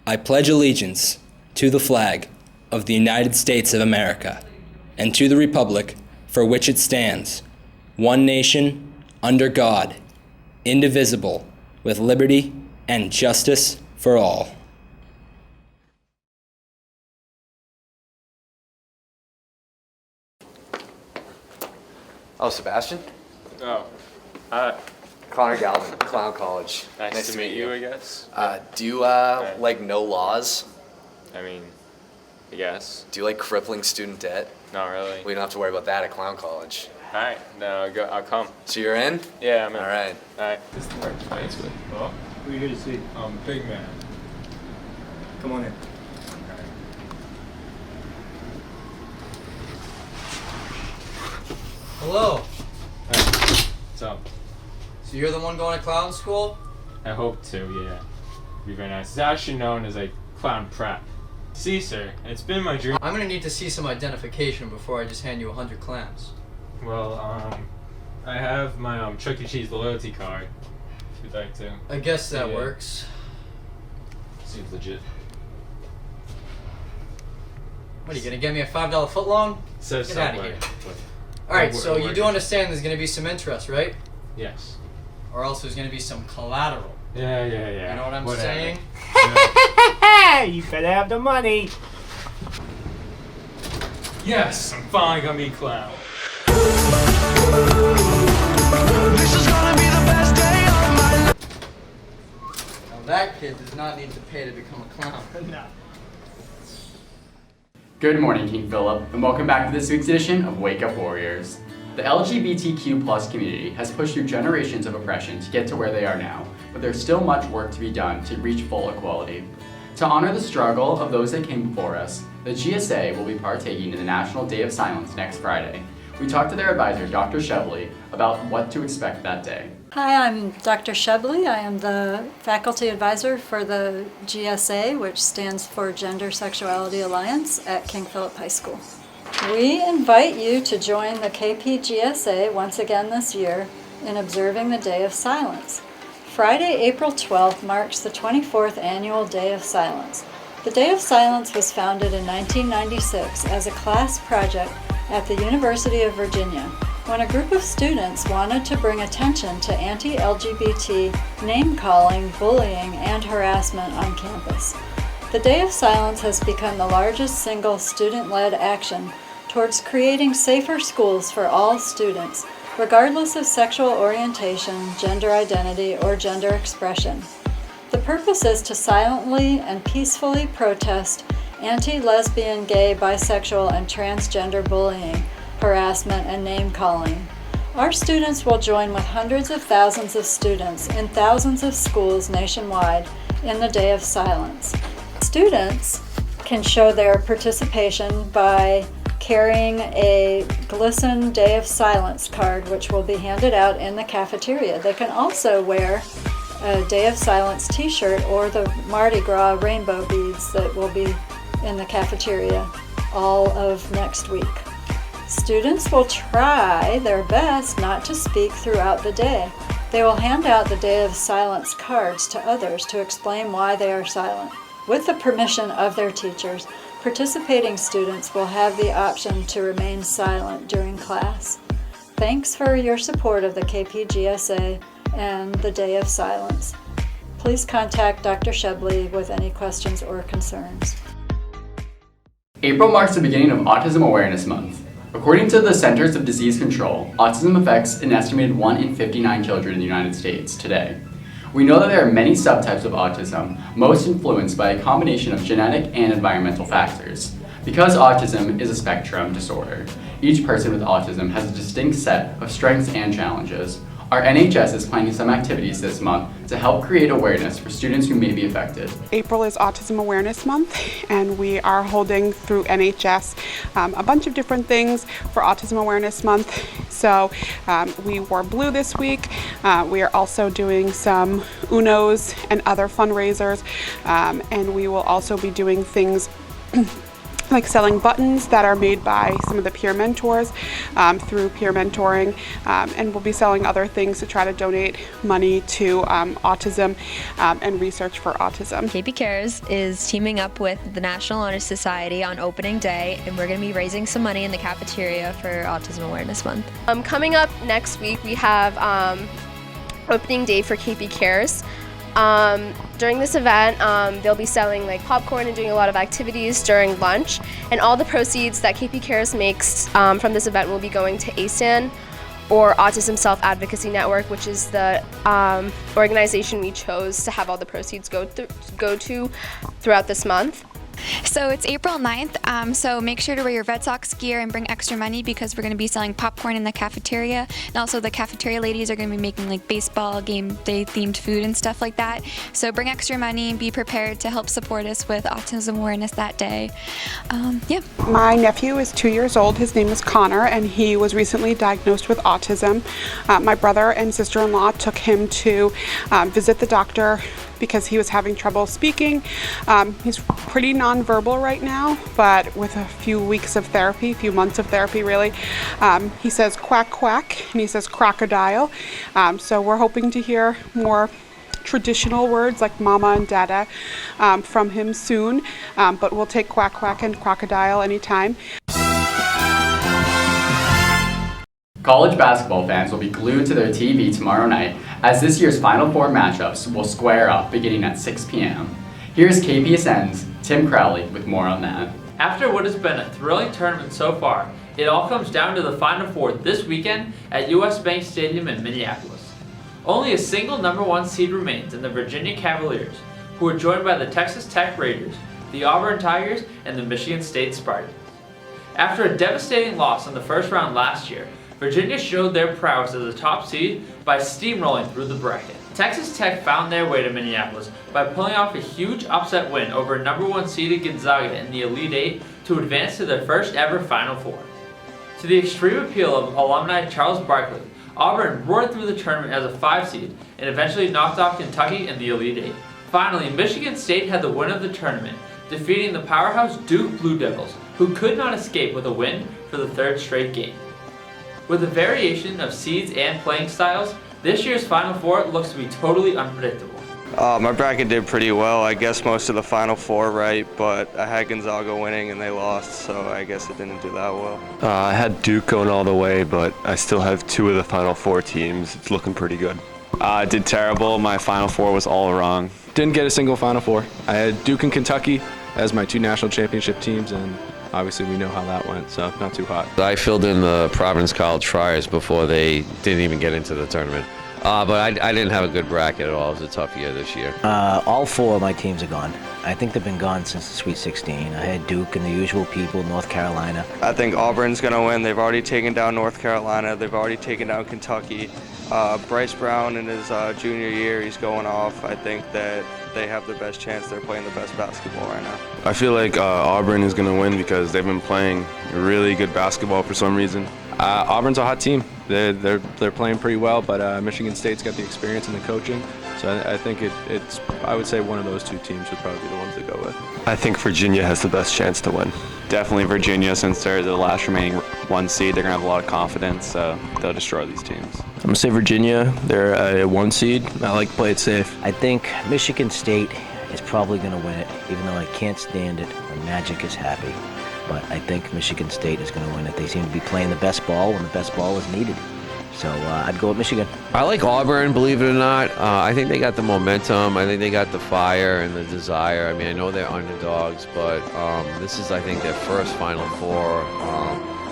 I pledge allegiance to the flag of the United States of America and to the republic for which it stands, one nation, under God, indivisible, with liberty and justice for all. Oh, Sebastian? Oh, Connor Galvin, Clown College. nice to meet you, I guess. Do you like know laws? I mean, I guess. Do you like crippling student debt? Not really. We don't have to worry about that at Clown College. Alright, no, I'll come. So you're in? Yeah, I'm in. All right. Alright. This is the right place with. Oh, who are you here to see? Big man. Come on in. Hello. What's up? So you're the one going to clown school? I hope to, yeah. Be very nice. It's actually known as a clown prep. See, sir, it's been my dream. I'm gonna need to see some identification before I just hand you 100 clams. Well, I have my Chuck E. Cheese loyalty card. If you'd like to. I guess that Yeah. works. Seems legit. What, are you gonna get me a $5 footlong? Says Get outta Subway. here. But- Alright, It'll so you work. do understand there's gonna be some interest, right? Yes. Or else there's gonna be some collateral. Yeah. You know what I'm Whatever. saying? You better have the money. Yes, I'm finally gonna be clown. Now that kid does not need to pay to become a clown. No. Good morning, King Philip, and welcome back to this week's edition of Wake Up Warriors. The LGBTQ+ community has pushed through generations of oppression to get to where they are now, but there's still much work to be done to reach full equality. To honor the struggle of those that came before us, the GSA will be partaking in the National Day of Silence next Friday. We talked to their advisor, Dr. Shebley, about what to expect that day. Hi, I'm Dr. Shebley. I am the faculty advisor for the GSA, which stands for Gender Sexuality Alliance at King Philip High School. We invite you to join the KPGSA once again this year in observing the Day of Silence. Friday, April 12th marks the 24th annual Day of Silence. The Day of Silence was founded in 1996 as a class project at the University of Virginia, when a group of students wanted to bring attention to anti-LGBT name-calling, bullying, and harassment on campus. The Day of Silence has become the largest single student-led action towards creating safer schools for all students, regardless of sexual orientation, gender identity, or gender expression. The purpose is to silently and peacefully protest anti-lesbian, gay, bisexual, and transgender bullying, harassment, and name-calling. Our students will join with hundreds of thousands of students in thousands of schools nationwide in the Day of Silence. Students can show their participation by carrying a Glisten Day of Silence card, which will be handed out in the cafeteria. They can also wear a Day of Silence t-shirt or the Mardi Gras rainbow beads that will be in the cafeteria all of next week. Students will try their best not to speak throughout the day. They will hand out the Day of Silence cards to others to explain why they are silent. With the permission of their teachers, participating students will have the option to remain silent during class. Thanks for your support of the KPGSA and the Day of Silence. Please contact Dr. Shebley with any questions or concerns. April marks the beginning of Autism Awareness Month. According to the Centers of Disease Control, autism affects an estimated 1 in 59 children in the United States today. We know that there are many subtypes of autism, most influenced by a combination of genetic and environmental factors. Because autism is a spectrum disorder, each person with autism has a distinct set of strengths and challenges. Our NHS is planning some activities this month to help create awareness for students who may be affected. April is Autism Awareness Month, and we are holding through NHS a bunch of different things for Autism Awareness Month. So we wore blue this week. We are also doing some Unos and other fundraisers, and we will also be doing things like selling buttons that are made by some of the peer mentors through peer mentoring, and we'll be selling other things to try to donate money to autism and research for autism. KP Cares is teaming up with the National Honor Society on opening day, and we're going to be raising some money in the cafeteria for Autism Awareness Month. Coming up next week, we have opening day for KP Cares. During this event, they'll be selling like popcorn and doing a lot of activities during lunch, and all the proceeds that KP Cares makes from this event will be going to ASAN, or Autism Self-Advocacy Network, which is the organization we chose to have all the proceeds go to throughout this month. So it's April 9th, so make sure to wear your Red Sox gear and bring extra money because we're going to be selling popcorn in the cafeteria, and also the cafeteria ladies are going to be making like baseball game day themed food and stuff like that. So bring extra money and be prepared to help support us with autism awareness that day. Yeah. My nephew is 2 years old. His name is Connor, and he was recently diagnosed with autism. My brother and sister-in-law took him to visit the doctor because he was having trouble speaking. He's pretty nonverbal right now, but with a few weeks of therapy, a few months of therapy really, he says quack quack and he says crocodile. So we're hoping to hear more traditional words like mama and dada from him soon, but we'll take quack quack and crocodile anytime. College basketball fans will be glued to their TV tomorrow night as this year's Final Four matchups will square up beginning at 6 p.m. Here's KPSN's Tim Crowley with more on that. After what has been a thrilling tournament so far, it all comes down to the Final Four this weekend at US Bank Stadium in Minneapolis. Only a single #1 seed remains in the Virginia Cavaliers, who are joined by the Texas Tech Raiders, the Auburn Tigers, and the Michigan State Spartans. After a devastating loss in the first round last year, Virginia showed their prowess as a top seed by steamrolling through the bracket. Texas Tech found their way to Minneapolis by pulling off a huge upset win over #1 seeded Gonzaga in the Elite Eight to advance to their first ever Final Four. To the extreme appeal of alumni Charles Barkley, Auburn roared through the tournament as a 5 seed and eventually knocked off Kentucky in the Elite Eight. Finally, Michigan State had the win of the tournament, defeating the powerhouse Duke Blue Devils, who could not escape with a win for the third straight game. With a variation of seeds and playing styles, this year's Final Four looks to be totally unpredictable. My bracket did pretty well. I guess most of the Final Four right, but I had Gonzaga winning and they lost, so I guess it didn't do that well. I had Duke going all the way, but I still have 2 of the Final Four teams. It's looking pretty good. I did terrible. My Final Four was all wrong. Didn't get a single Final Four. I had Duke and Kentucky as my 2 national championship teams, and obviously we know how that went, so not too hot. I filled in the Providence College Friars before they didn't even get into the tournament. But I didn't have a good bracket at all. It was a tough year this year. All 4 of my teams are gone. I think they've been gone since the Sweet 16. I had Duke and the usual people, North Carolina. I think Auburn's going to win. They've already taken down North Carolina. They've already taken down Kentucky. Bryce Brown in his junior year, he's going off. I think that they have the best chance. They're playing the best basketball right now. I feel like Auburn is going to win because they've been playing really good basketball for some reason. Auburn's a hot team. They're playing pretty well, but Michigan State's got the experience and the coaching. So I think it's I would say one of those 2 teams would probably be the ones to go with. I think Virginia has the best chance to win. Definitely Virginia, since they're the last remaining 1 seed. They're going to have a lot of confidence, so they'll destroy these teams. I'm going to say Virginia. They're a 1 seed. I like to play it safe. I think Michigan State is probably going to win it, even though I can't stand it when Magic is happy. But I think Michigan State is going to win it. They seem to be playing the best ball when the best ball is needed. So I'd go with Michigan. I like Auburn, believe it or not. I think they got the momentum. I think they got the fire and the desire. I mean, I know they're underdogs, but this is, I think, their first Final Four.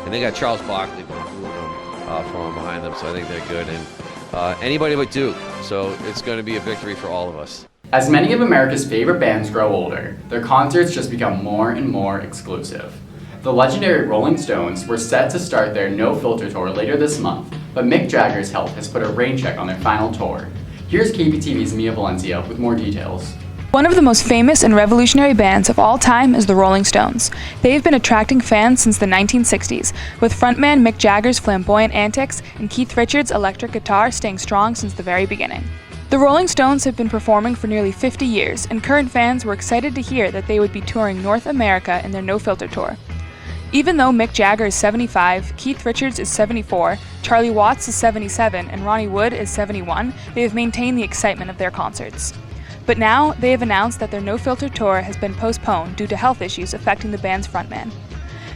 And they got Charles Barkley from behind them, so I think they're good. And anybody but Duke. So it's going to be a victory for all of us. As many of America's favorite bands grow older, their concerts just become more and more exclusive. The legendary Rolling Stones were set to start their No Filter tour later this month, but Mick Jagger's health has put a rain check on their final tour. Here's KPTV's Mia Valencia with more details. One of the most famous and revolutionary bands of all time is the Rolling Stones. They've been attracting fans since the 1960s, with frontman Mick Jagger's flamboyant antics and Keith Richards' electric guitar staying strong since the very beginning. The Rolling Stones have been performing for nearly 50 years, and current fans were excited to hear that they would be touring North America in their No Filter tour. Even though Mick Jagger is 75, Keith Richards is 74, Charlie Watts is 77, and Ronnie Wood is 71, they have maintained the excitement of their concerts. But now, they have announced that their No Filter tour has been postponed due to health issues affecting the band's frontman.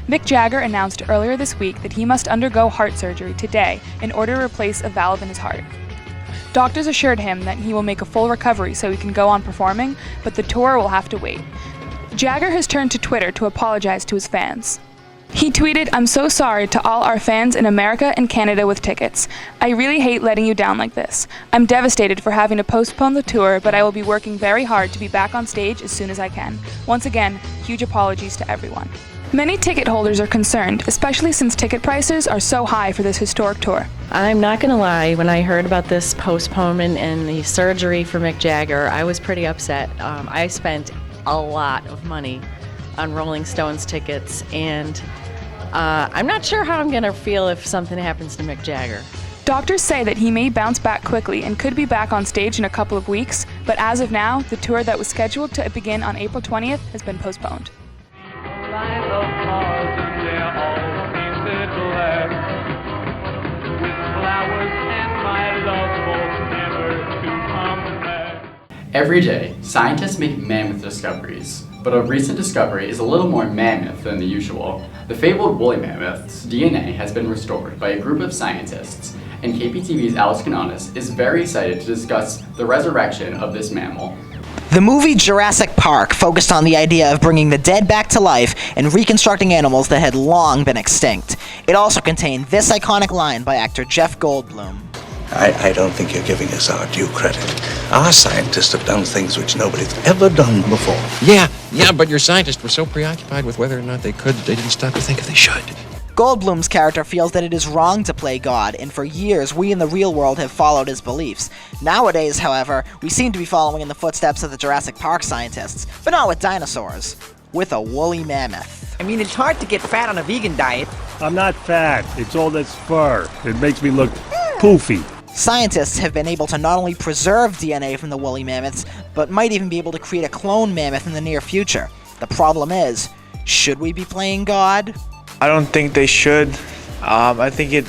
Mick Jagger announced earlier this week that he must undergo heart surgery today in order to replace a valve in his heart. Doctors assured him that he will make a full recovery so he can go on performing, but the tour will have to wait. Jagger has turned to Twitter to apologize to his fans. He tweeted, "I'm so sorry to all our fans in America and Canada with tickets. I really hate letting you down like this. I'm devastated for having to postpone the tour, but I will be working very hard to be back on stage as soon as I can. Once again, huge apologies to everyone." Many ticket holders are concerned, especially since ticket prices are so high for this historic tour. I'm not going to lie, when I heard about this postponement and the surgery for Mick Jagger, I was pretty upset. I spent a lot of money on Rolling Stones tickets, and I'm not sure how I'm going to feel if something happens to Mick Jagger. Doctors say that he may bounce back quickly and could be back on stage in a couple of weeks, but as of now, the tour that was scheduled to begin on April 20th has been postponed. Every day, scientists make mammoth discoveries, but a recent discovery is a little more mammoth than the usual. The fabled woolly mammoth's DNA has been restored by a group of scientists, and KPTV's Alice Canonis is very excited to discuss the resurrection of this mammal. The movie Jurassic Park focused on the idea of bringing the dead back to life and reconstructing animals that had long been extinct. It also contained this iconic line by actor Jeff Goldblum. I don't think you're giving us our due credit. Our scientists have done things which nobody's ever done before. Yeah, but your scientists were so preoccupied with whether or not they could that they didn't stop to think if they should. Goldblum's character feels that it is wrong to play God, and for years we in the real world have followed his beliefs. Nowadays, however, we seem to be following in the footsteps of the Jurassic Park scientists, but not with dinosaurs, with a woolly mammoth. I mean, it's hard to get fat on a vegan diet. I'm not fat. It's all this fur. It makes me look poofy. Scientists have been able to not only preserve DNA from the woolly mammoths, but might even be able to create a clone mammoth in the near future. The problem is, should we be playing God? I don't think they should. I think it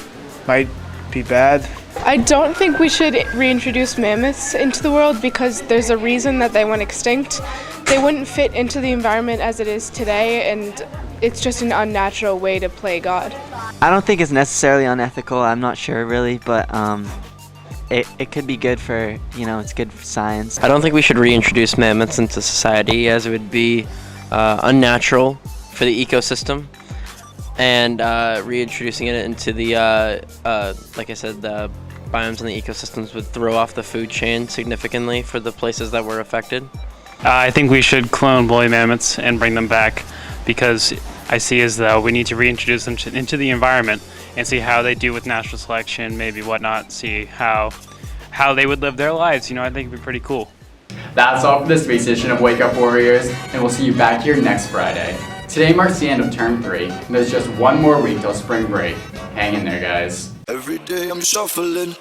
might be bad. I don't think we should reintroduce mammoths into the world because there's a reason that they went extinct. They wouldn't fit into the environment as it is today, and it's just an unnatural way to play God. I don't think it's necessarily unethical. I'm not sure really, but it could be good for, it's good for science. I don't think we should reintroduce mammoths into society, as it would be unnatural for the ecosystem. And reintroducing it into the, like I said, the biomes and the ecosystems would throw off the food chain significantly for the places that were affected. I think we should clone woolly mammoths and bring them back because I see as though we need to reintroduce them into the environment and see how they do with natural selection, maybe whatnot, see how they would live their lives. I think it'd be pretty cool. That's all for this week's edition of Wake Up Warriors, and we'll see you back here next Friday. Today marks the end of term 3, and there's just one more week till spring break. Hang in there, guys. Every day I'm shuffling.